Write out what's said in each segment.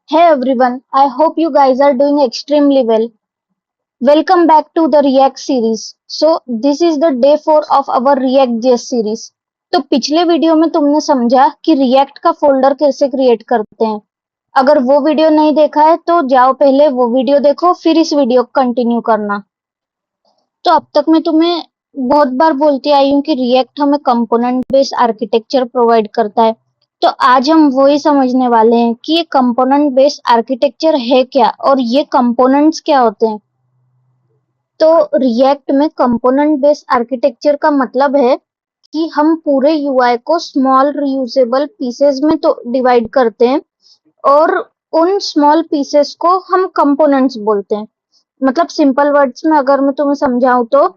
Hey everyone, I hope you guys are doing extremely well. Welcome back to the React series. So this is the day 4 of our React.js series. तो पिछले video में तुमने समझा कि React का folder कैसे create करते हैं. अगर वो वीडियो नहीं देखा है तो जाओ पहले वो वीडियो देखो फिर इस वीडियो को कंटिन्यू करना. तो अब तक मैं तुम्हें बहुत बार बोलती आई हूँ कि रिएक्ट हमें कंपोनेंट बेस्ड आर्किटेक्चर प्रोवाइड करता है. तो आज हम वही समझने वाले हैं कि ये कंपोनेंट बेस्ड आर्किटेक्चर है क्या और ये कंपोनेंट्स क्या होते हैं. तो रिएक्ट में कंपोनेंट बेस्ड आर्किटेक्चर का मतलब है कि हम पूरे यूआई को स्मॉल रियूजेबल पीसेस में तो डिवाइड करते हैं और उन स्मॉल पीसेस को हम कंपोनेंट्स बोलते हैं. मतलब सिंपल वर्ड्स में अगर मैं तुम्हें समझाऊं तो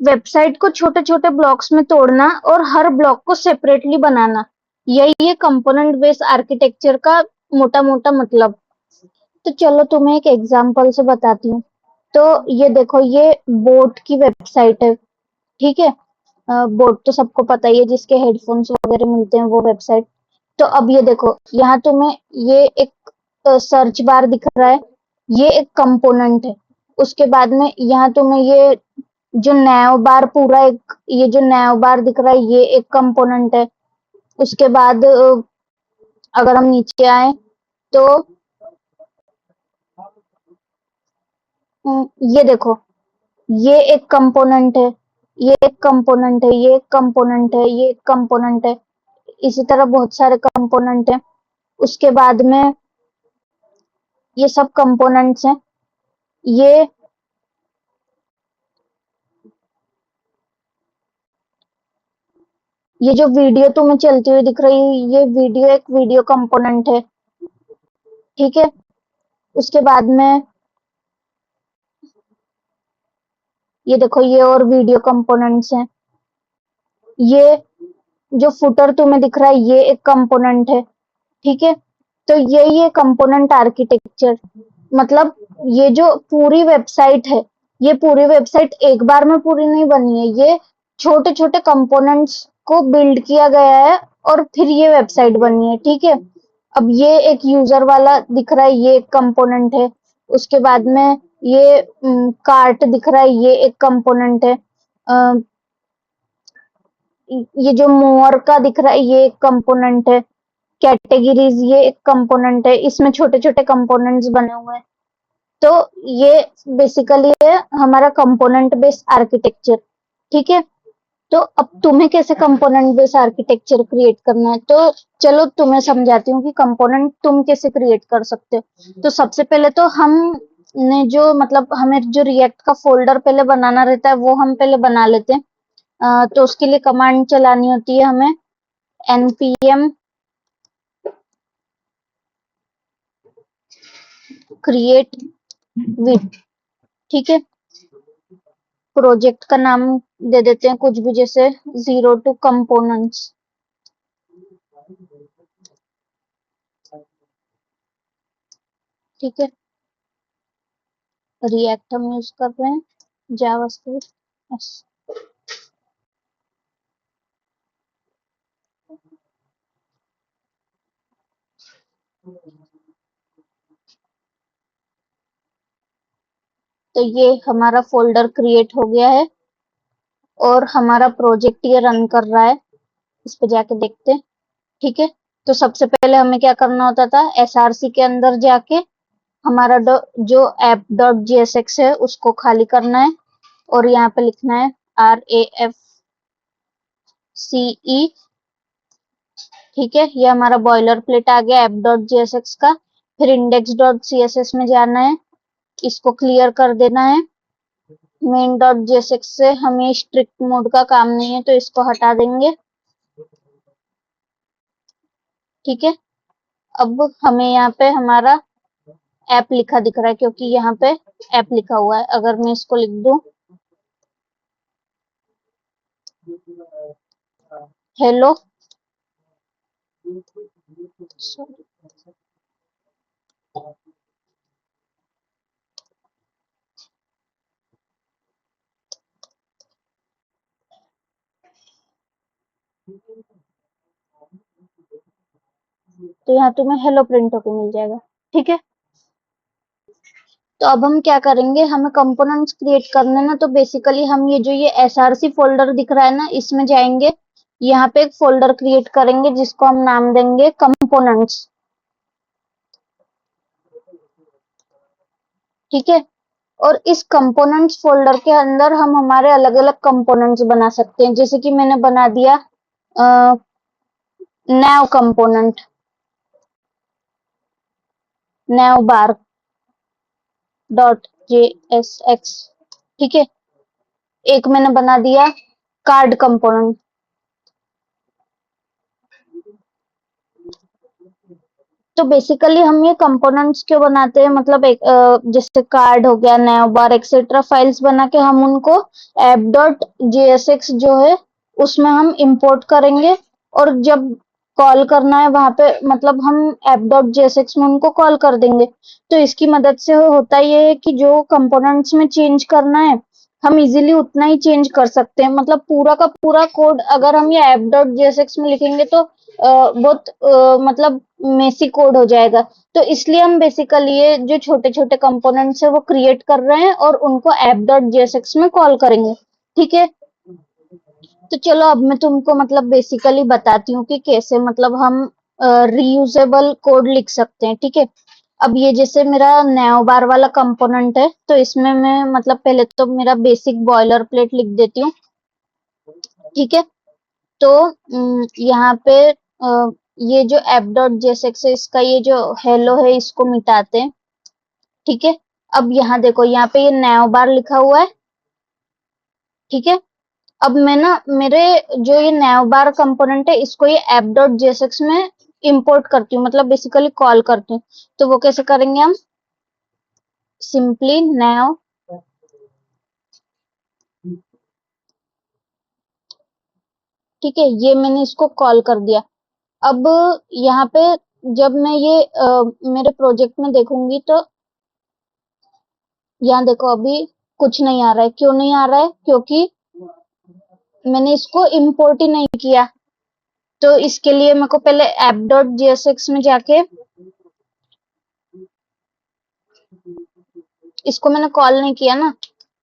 वेबसाइट को छोटे छोटे ब्लॉक्स में तोड़ना और हर ब्लॉक को सेपरेटली बनाना, यही है कंपोनेंट बेस्ड आर्किटेक्चर का मोटा मोटा मतलब. तो चलो तुम्हें एक एग्जांपल से बताती हूँ. तो ये देखो, ये बोट की वेबसाइट है. ठीक है. बोट तो सबको पता ही है, जिसके हेडफोन्स वगैरह मिलते हैं वो वेबसाइट. तो अब ये देखो, यहाँ तुम्हें ये एक सर्च बार दिख रहा है. ये एक कंपोनेंट है. उसके बाद में यहाँ तुम्हें ये जो नैव बार पूरा एक, ये जो नैव बार दिख रहा है ये एक कंपोनेंट है. उसके बाद अगर हम नीचे आए तो ये देखो, ये एक कंपोनेंट है, ये एक कंपोनेंट है, ये एक कंपोनेंट है, ये एक कंपोनेंट है. इसी तरह बहुत सारे कंपोनेंट हैं. उसके बाद में ये सब कंपोनेंट्स हैं. ये ये जो वीडियो तुम्हें चलती हुई दिख रही है ये वीडियो एक वीडियो कंपोनेंट है. ठीक है. उसके बाद में ये देखो, ये और वीडियो कंपोनेंट्स हैं. ये जो फुटर तुम्हें दिख रहा है ये एक कंपोनेंट है. ठीक है. तो यही है कंपोनेंट आर्किटेक्चर. मतलब ये जो पूरी वेबसाइट है, ये पूरी वेबसाइट एक बार में पूरी नहीं बनी है. ये छोटे छोटे कंपोनेंट्स को बिल्ड किया गया है और फिर ये वेबसाइट बनी है. ठीक है. अब ये एक यूजर वाला दिख रहा है, ये एक कंपोनेंट है. उसके बाद में ये कार्ट दिख रहा है, ये एक कंपोनेंट है. अ, ये जो मोअर का दिख रहा है ये एक कंपोनेंट है. कैटेगरीज ये एक कंपोनेंट है. इसमें छोटे छोटे कंपोनेंट्स बने हुए हैं. तो ये बेसिकली है हमारा कंपोनेंट बेस्ड आर्किटेक्चर. ठीक है. तो अब तुम्हें कैसे कंपोनेंट बेस्ड आर्किटेक्चर क्रिएट करना है, तो चलो तुम्हें समझाती हूँ कि कंपोनेंट तुम कैसे क्रिएट कर सकते हो. तो सबसे पहले तो हम ने जो मतलब हमें जो रिएक्ट का फोल्डर पहले बनाना रहता है वो हम पहले बना लेते हैं. तो उसके लिए कमांड चलानी होती है हमें, npm create with. ठीक है. प्रोजेक्ट का नाम दे देते हैं कुछ भी, जैसे 02 कंपोनेंट्स. ठीक है. रिएक्ट हम यूज कर रहे हैं, जावास्क्रिप्ट. यस. तो ये हमारा फोल्डर क्रिएट हो गया है और हमारा प्रोजेक्ट ये रन कर रहा है. इस पे जाके देखते हैं. ठीक है. तो सबसे पहले हमें क्या करना होता था, एसआरसी के अंदर जाके हमारा जो app.jsx है उसको खाली करना है और यहाँ पे लिखना है RAFCE. ठीक है. ये हमारा बॉयलर प्लेट आ गया app.jsx का. फिर index.css में जाना है, इसको क्लियर कर देना है. main.jsx से हमें स्ट्रिक्ट मोड का काम नहीं है तो इसको हटा देंगे. ठीक है. अब हमें यहाँ पे हमारा ऐप लिखा दिख रहा है क्योंकि यहाँ पे ऐप लिखा हुआ है. अगर मैं इसको लिख दूं हेलो, तो यहाँ तुम्हें हेलो प्रिंट होके मिल जाएगा। ठीक है, तो अब हम क्या करेंगे, हमें कंपोनेंट्स क्रिएट करने ना, तो बेसिकली हम ये जो ये src फोल्डर दिख रहा है ना, इसमें जाएंगे, यहाँ पे एक फोल्डर क्रिएट करेंगे जिसको हम नाम देंगे कंपोनेंट्स। ठीक है, और इस कंपोनेंट्स फोल्डर के अंदर हम हमारे अलग अलग कंपोनेंट्स बना सकते हैं, जैसे कि मैंने बना दिया नैव कंपोनेंट, नैव बार डॉट JSX। ठीक है, एक मैंने बना दिया कार्ड कंपोनेंट। तो बेसिकली हम ये कंपोनेंट्स क्यों बनाते हैं, मतलब एक जैसे कार्ड हो गया, नैव बार एक्सेट्रा फाइल्स बना के हम उनको app.jsx जो है उसमें हम इंपोर्ट करेंगे, और जब कॉल करना है वहां पे, मतलब हम app.jsx में उनको कॉल कर देंगे। तो इसकी मदद से होता ये है कि जो कंपोनेंट्स में चेंज करना है हम इजीली उतना ही चेंज कर सकते हैं, मतलब पूरा का पूरा कोड अगर हम ये app.jsx में लिखेंगे तो बहुत मतलब मेसी कोड हो जाएगा। तो इसलिए हम बेसिकली ये जो छोटे छोटे कंपोनेंट्स है वो क्रिएट कर रहे हैं और उनको app.jsx में कॉल करेंगे। ठीक है, तो चलो अब मैं तुमको मतलब बेसिकली बताती हूँ कि कैसे मतलब हम रीयूजेबल कोड लिख सकते हैं। ठीक है, अब ये जैसे मेरा नैव बार वाला कंपोनेंट है, तो इसमें मैं मतलब पहले तो मेरा बेसिक बॉयलर प्लेट लिख देती हूँ। ठीक है, तो यहाँ पे ये जो app.jsx है इसका ये जो हेलो है इसको मिटाते हैं। ठीक है, अब यहाँ देखो, यहाँ पे ये नैव बार लिखा हुआ है। ठीक है, अब मैं ना मेरे जो ये नैव बार कंपोनेंट है इसको ये app.jsx में इंपोर्ट करती हूँ, मतलब बेसिकली कॉल करती हूँ। तो वो कैसे करेंगे हम, सिंपली नैव, ठीक है, ये मैंने इसको कॉल कर दिया। अब यहाँ पे जब मैं ये मेरे प्रोजेक्ट में देखूंगी तो यहाँ देखो अभी कुछ नहीं आ रहा है। क्यों नहीं आ रहा है, क्योंकि मैंने इसको इंपोर्ट ही नहीं किया। तो इसके लिए मेरे को पहले app.jsx में जाके इसको मैंने कॉल नहीं किया ना,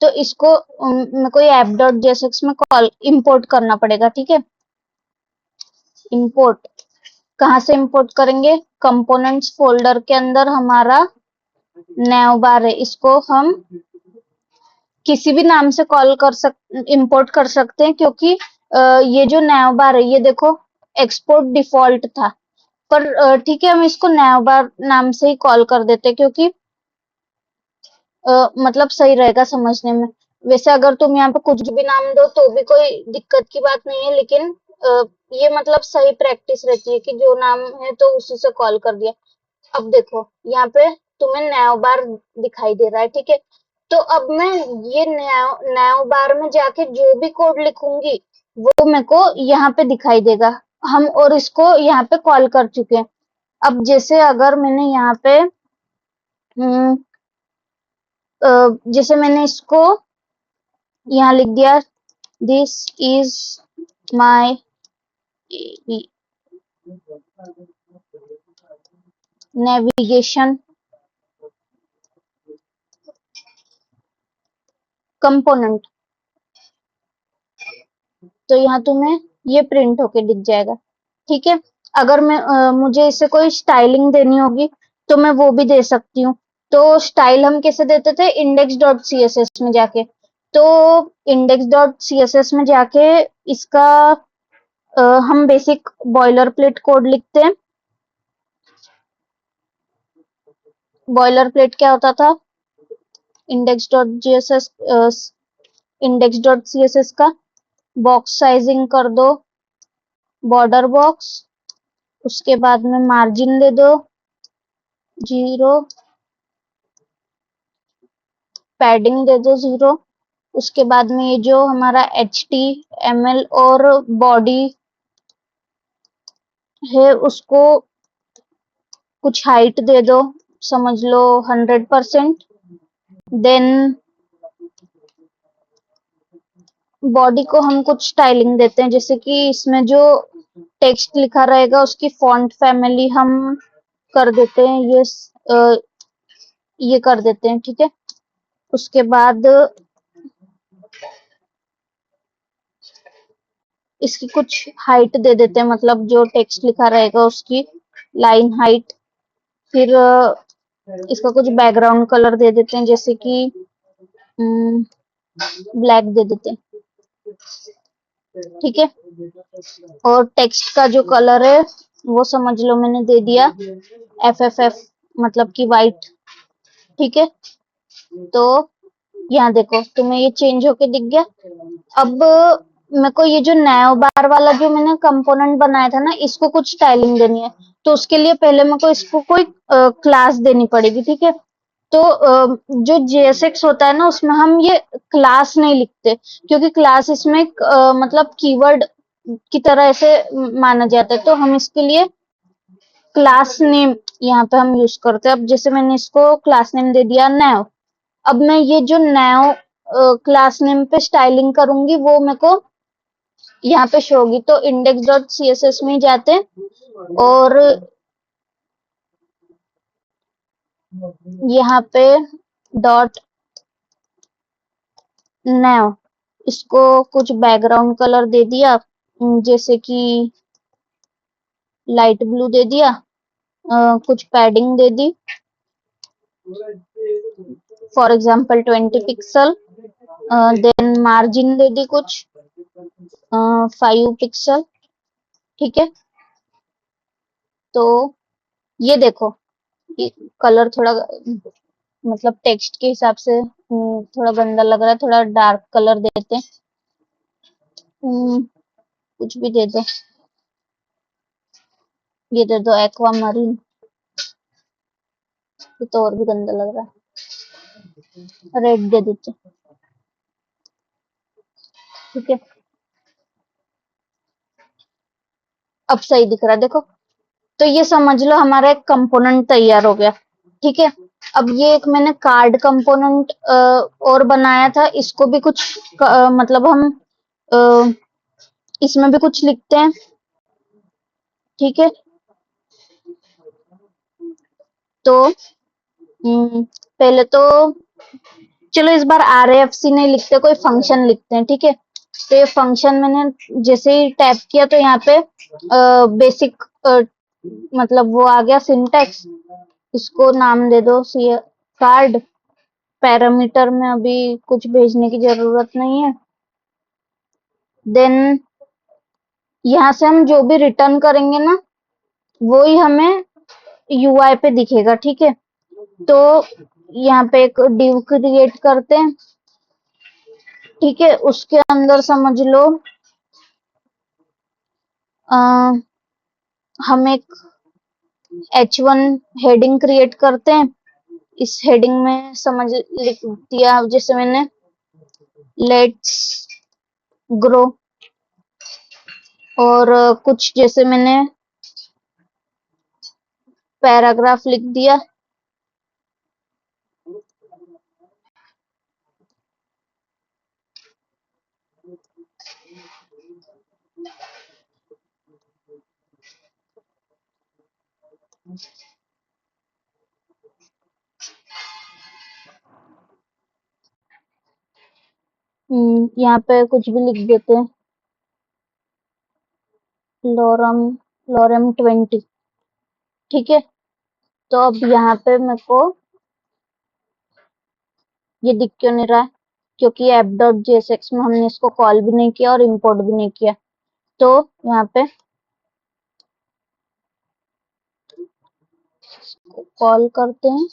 तो इसको मेरे को ये app.jsx में कॉल इंपोर्ट करना पड़ेगा। ठीक है, इंपोर्ट कहाँ से इंपोर्ट करेंगे, कंपोनेंट्स फोल्डर के अंदर हमारा नैव बार है, इसको हम किसी भी नाम से कॉल कर इंपोर्ट कर सकते हैं, क्योंकि ये जो नैव बार है ये देखो एक्सपोर्ट डिफॉल्ट था, पर ठीक है हम इसको नैव बार नाम से ही कॉल कर देते हैं, क्योंकि मतलब सही रहेगा समझने में। वैसे अगर तुम यहाँ पे कुछ भी नाम दो तो भी कोई दिक्कत की बात नहीं है, लेकिन ये मतलब सही प्रैक्टिस रहती है कि जो नाम है तो उसी से कॉल कर दिया। अब देखो यहाँ पे तुम्हें नैव बार दिखाई दे रहा है। ठीक है, तो अब मैं ये नैव बार में जाके जो भी कोड लिखूंगी वो मेरे को यहाँ पे दिखाई देगा, हम और इसको यहाँ पे कॉल कर चुके हैं। अब जैसे अगर मैंने यहाँ पे जैसे मैंने इसको यहाँ लिख दिया, this is my navigation component, तो यहाँ तुम्हें ये प्रिंट होके दिख जाएगा। ठीक है, अगर मैं मुझे इसे कोई स्टाइलिंग देनी होगी तो मैं वो भी दे सकती हूँ। तो स्टाइल हम कैसे देते थे, index.css में जाके, तो index.css में जाके इसका हम बेसिक बॉयलर प्लेट कोड लिखते हैं। बॉयलर प्लेट क्या होता था, index.css index.css का बॉक्स साइजिंग कर दो बॉर्डर बॉक्स, उसके बाद में मार्जिन दे दो 0, पैडिंग दे दो 0, उसके बाद में ये जो हमारा HTML और बॉडी है उसको कुछ हाइट दे दो, समझ लो 100%। देन बॉडी को हम कुछ स्टाइलिंग देते हैं, जैसे कि इसमें जो टेक्स्ट लिखा रहेगा, उसकी फॉन्ट फैमिली हम कर देते हैं ये कर देते हैं, ठीक है। उसके बाद इसकी कुछ हाइट दे देते हैं, मतलब जो टेक्स्ट लिखा रहेगा उसकी लाइन हाइट। फिर इसका कुछ बैकग्राउंड कलर दे देते हैं, जैसे कि ब्लैक दे देते हैं, ठीक है। और टेक्स्ट का जो कलर है वो समझ लो मैंने दे दिया FFF, मतलब कि वाइट, ठीक है। तो यहाँ देखो तुम्हें ये चेंज होके दिख गया। अब मेरे को ये जो नैनो बार वाला जो मैंने कंपोनेंट बनाया था ना, इसको कुछ स्टाइलिंग देनी है। तो उसके लिए पहले मेरे को इसको कोई क्लास देनी पड़ेगी, ठीक है। तो जो JSX होता है ना, उसमें हम ये क्लास नहीं लिखते, क्योंकि क्लास इसमें मतलब कीवर्ड की तरह ऐसे माना जाता है। तो हम इसके लिए क्लास नेम यहाँ पे हम यूज करते हैं। अब जैसे मैंने इसको क्लास नेम दे दिया नैव। अब मैं ये जो नैव क्लास नेम पे स्टाइलिंग करूंगी वो मेरे को यहाँ पे शो होगी। तो index.css में ही जाते हैं और यहाँ पे डॉट नैव, इसको कुछ बैकग्राउंड कलर दे दिया, जैसे कि लाइट ब्लू दे दिया, कुछ पैडिंग दे दी, for example 20 pixel. Then margin दे दी कुछ 5 पिक्सल, ठीक है। तो ये देखो, ये कलर थोड़ा मतलब टेक्स्ट के हिसाब से थोड़ा गंदा लग रहा है, थोड़ा डार्क कलर देते हैं। कुछ भी दे दो, ये दे दो एक्वा मरीन, ये तो और भी गंदा लग रहा है, रेड दे देते हैं, ठीक है। अब सही दिख रहा है, देखो। तो ये समझ लो हमारा एक कंपोनेंट तैयार हो गया, ठीक है। अब ये एक मैंने कार्ड कंपोनेंट और बनाया था, इसको भी कुछ मतलब हम अ, इसमें भी कुछ लिखते हैं, ठीक है। तो पहले तो चलो इस बार RAFC नहीं लिखते, कोई फंक्शन लिखते हैं, ठीक है। तो ये फंक्शन मैंने जैसे ही टैप किया तो यहाँ पे बेसिक मतलब वो आ गया सिंटैक्स। इसको नाम दे दो सी कार्ड। पैरामीटर में अभी कुछ भेजने की जरूरत नहीं है। देन यहाँ से हम जो भी रिटर्न करेंगे ना, वो ही हमें UI पे दिखेगा, ठीक है। तो यहाँ पे एक div क्रिएट करते हैं, ठीक है। उसके अंदर समझ लो आ, हम एक H1 हेडिंग क्रिएट करते हैं। इस हेडिंग में समझ लिख दिया जैसे मैंने लेट्स ग्रो, और कुछ जैसे मैंने पैराग्राफ लिख दिया। यहाँ पे कुछ भी लिख देते हैं, लोरम लोरम 20, ठीक है। तो अब यहाँ पे मेरे को ये दिख क्यों नहीं रहा है, क्योंकि app.jsx में हमने इसको कॉल भी नहीं किया और इंपोर्ट भी नहीं किया। तो यहाँ पे कॉल करते हैं,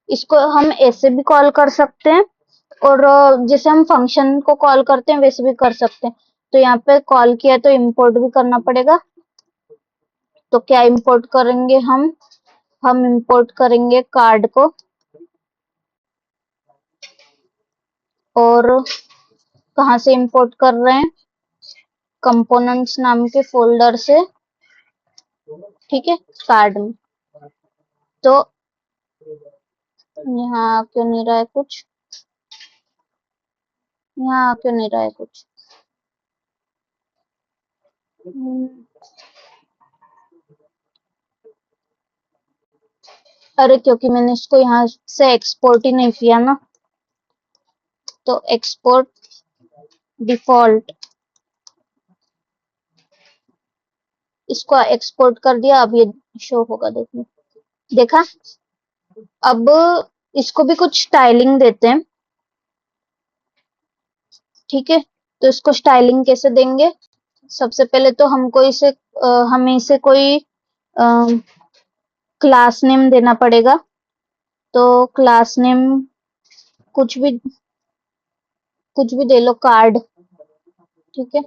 इसको हम ऐसे भी कॉल कर सकते हैं, और जैसे हम फंक्शन को कॉल करते हैं वैसे भी कर सकते हैं। तो यहाँ पे कॉल किया तो इंपोर्ट भी करना पड़ेगा। तो क्या इंपोर्ट करेंगे हम इंपोर्ट करेंगे कार्ड को, और कहाँ से इंपोर्ट कर रहे हैं, कंपोनेंट्स नाम के फोल्डर से, ठीक है, कार्ड में। तो यहाँ क्यों नहीं रहा है कुछ, यहाँ क्यों नहीं रहा है कुछ? अरे क्योंकि मैंने इसको यहाँ से एक्सपोर्ट ही नहीं किया ना, तो एक्सपोर्ट डिफॉल्ट, इसको एक्सपोर्ट कर दिया। अब ये शो होगा, देखो, देखा। अब इसको भी कुछ स्टाइलिंग देते हैं, ठीक है। तो इसको स्टाइलिंग कैसे देंगे? सबसे पहले तो हमको हमें इसे कोई क्लास नेम देना पड़ेगा। तो क्लास नेम कुछ भी दे लो, कार्ड, ठीक है।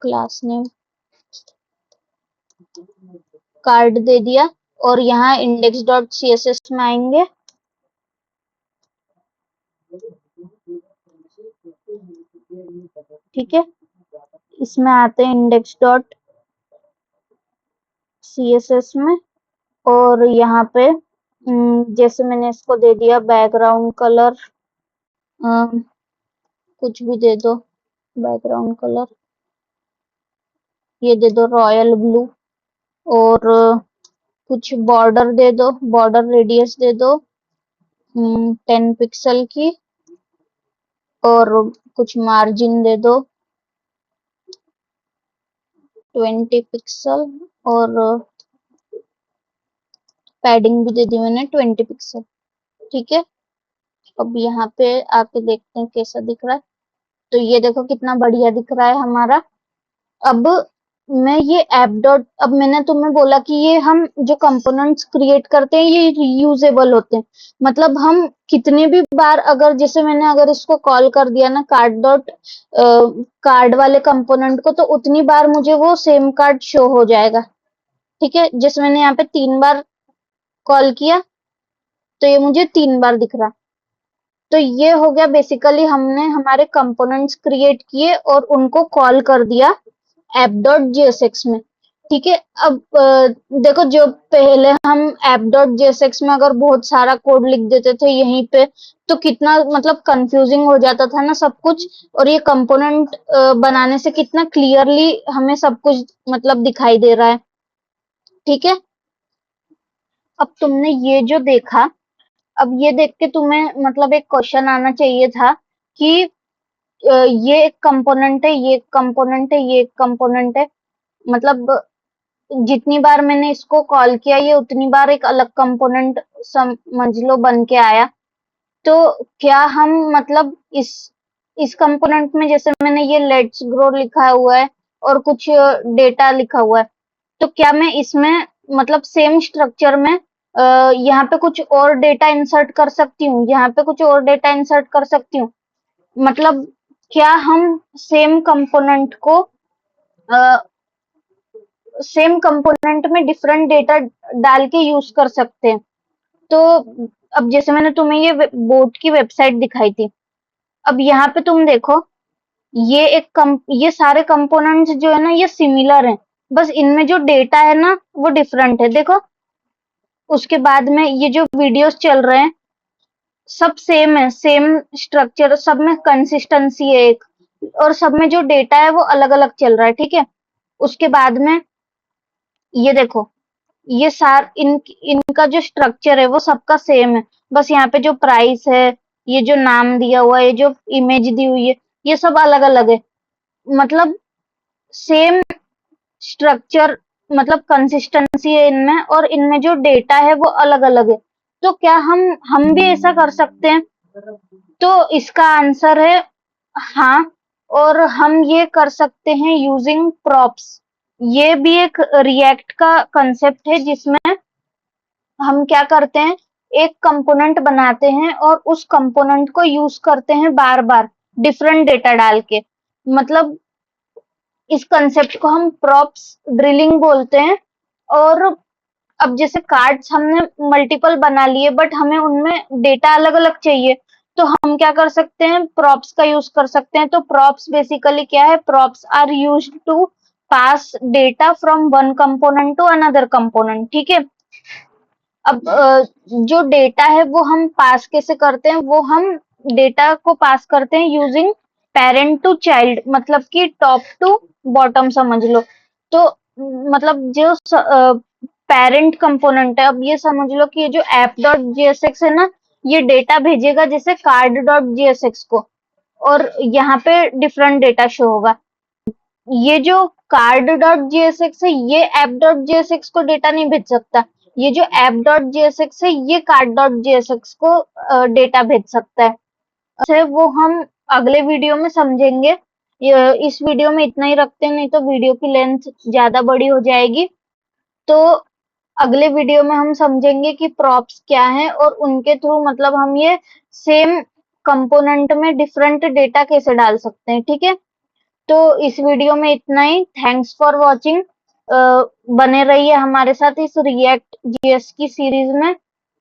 क्लास नेम कार्ड दे दिया, और यहाँ index dot C S S में आएंगे, ठीक है। इसमें आते हैं index dot C S S में, और यहाँ पे जैसे मैंने इसको दे दिया बैकग्राउंड कलर, कुछ भी दे दो बैकग्राउंड कलर, ये दे दो रॉयल ब्लू, और कुछ बॉर्डर दे दो, बॉर्डर रेडियस दे दो 10 पिक्सल की, और कुछ मार्जिन दे दो 20 पिक्सल, और पैडिंग भी दे दी मैंने 20 पिक्सल, ठीक है। अब यहाँ पे आके देखते हैं कैसा दिख रहा है। तो ये देखो कितना बढ़िया दिख रहा है हमारा। अब मैं ये ऐप डॉट, अब मैंने तुम्हें बोला कि ये हम जो कंपोनेंट्स क्रिएट करते हैं ये रीयूजेबल होते हैं। मतलब हम कितने भी बार, अगर जैसे मैंने अगर इसको कॉल कर दिया ना कार्ड डॉट कार्ड वाले कंपोनेंट को, तो उतनी बार मुझे वो सेम कार्ड शो हो जाएगा, ठीक है। जैसे मैंने यहाँ पे 3 बार कॉल किया, तो ये मुझे 3 बार दिख रहा। तो ये हो गया बेसिकली, हमने हमारे कंपोनेंट्स क्रिएट किए और उनको कॉल कर दिया ऐप डॉट जेएसएक्स में, ठीक है। अब देखो, जो पहले हम ऐप डॉट जेएसएक्स में अगर बहुत सारा कोड लिख देते थे यहीं पे, तो कितना मतलब कंफ्यूजिंग हो जाता था ना सब कुछ। और ये कंपोनेंट बनाने से कितना क्लियरली हमें सब कुछ मतलब दिखाई दे रहा है, ठीक है। अब तुमने ये जो देखा, अब ये देख के तुम्हें मतलब एक क्वेश्चन आना चाहिए था कि ये एक कंपोनेंट है, ये एक कंपोनेंट है, ये एक कंपोनेंट है, मतलब जितनी बार मैंने इसको कॉल किया ये उतनी बार एक अलग कंपोनेंट समझ लो बन के आया। तो क्या हम मतलब इस कंपोनेंट में, जैसे मैंने ये लेट्स ग्रो लिखा हुआ है और कुछ डेटा लिखा हुआ है, तो क्या मैं इसमें मतलब सेम स्ट्रक्चर में यहाँ पे कुछ और डेटा इंसर्ट कर सकती हूँ, यहाँ पे कुछ और डेटा इंसर्ट कर सकती हूँ? मतलब क्या हम सेम कंपोनेंट को सेम कंपोनेंट में डिफरेंट डेटा डाल के यूज कर सकते हैं? तो अब जैसे मैंने तुम्हें ये बोट की वेबसाइट दिखाई थी, अब यहाँ पे तुम देखो, ये सारे कंपोनेंट्स जो है ना ये सिमिलर हैं, बस इनमें जो डेटा है ना वो डिफरेंट है, देखो। उसके बाद में ये जो वीडियोस चल रहे हैं सब सेम है, सेम स्ट्रक्चर, सब में कंसिस्टेंसी है एक, और सब में जो डेटा है वो अलग अलग चल रहा है, ठीक है। उसके बाद में ये देखो, ये इनका जो स्ट्रक्चर है वो सबका सेम है, बस यहाँ पे जो प्राइस है, ये जो नाम दिया हुआ है, ये जो इमेज दी हुई है, ये सब अलग अलग है। मतलब सेम स्ट्रक्चर, मतलब कंसिस्टेंसी है इनमें, और इनमें जो डेटा है वो अलग अलग है। तो क्या हम भी ऐसा कर सकते हैं? तो इसका आंसर है हाँ। और हम ये कर सकते हैं यूजिंग प्रॉप्स। ये भी एक रिएक्ट का कंसेप्ट है जिसमें हम क्या करते हैं, एक कंपोनेंट बनाते हैं और उस कंपोनेंट को यूज करते हैं बार बार डिफरेंट डेटा डाल के। मतलब इस कंसेप्ट को हम प्रॉप्स ड्रिलिंग बोलते हैं। और अब जैसे कार्ड्स हमने मल्टीपल बना लिए, बट हमें उनमें डेटा अलग अलग चाहिए, तो हम क्या कर सकते हैं, प्रॉप्स का यूज कर सकते हैं। तो प्रॉप्स बेसिकली क्या है, props are used to pass data from one component to another component, ठीक है। अब जो डेटा है वो हम पास कैसे करते हैं, वो हम डेटा को पास करते हैं यूजिंग पेरेंट टू चाइल्ड, मतलब कि टॉप टू बॉटम समझ लो। तो मतलब जो पेरेंट कंपोनेंट है, अब ये समझ लो कि ये जो ऐप डॉट जीएसएक्स है ना, ये डेटा भेजेगा जैसे कार्ड डॉट जीएसएक्स को, और यहाँ पे डिफरेंट डेटा शो होगा। ये जो कार्ड डॉट जीएसएक्स है, ये ऐप डॉट जीएसएक्स को डेटा नहीं भेज सकता। ये जो ऐप डॉट जीएसएक्स है, ये कार्ड डॉट जीएसएक्स को डेटा भेज सकता है। से वो हम अगले वीडियो में समझेंगे। इस वीडियो में इतना ही रखते हैं, नहीं तो वीडियो की लेंथ ज्यादा बड़ी हो जाएगी। तो अगले वीडियो में हम समझेंगे कि प्रॉप्स क्या हैं और उनके थ्रू मतलब हम ये सेम कंपोनेंट में डिफरेंट डेटा कैसे डाल सकते हैं, ठीक है। तो इस वीडियो में इतना ही। Thanks for watching. बने रहिए हमारे साथ इस रिएक्ट जीएस की सीरीज में।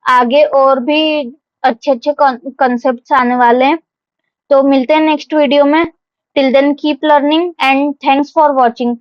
आगे और भी अच्छे अच्छे कंसेप्ट्स आने वाले हैं। तो मिलते हैं नेक्स्ट वीडियो में। Till then keep learning and thanks for watching.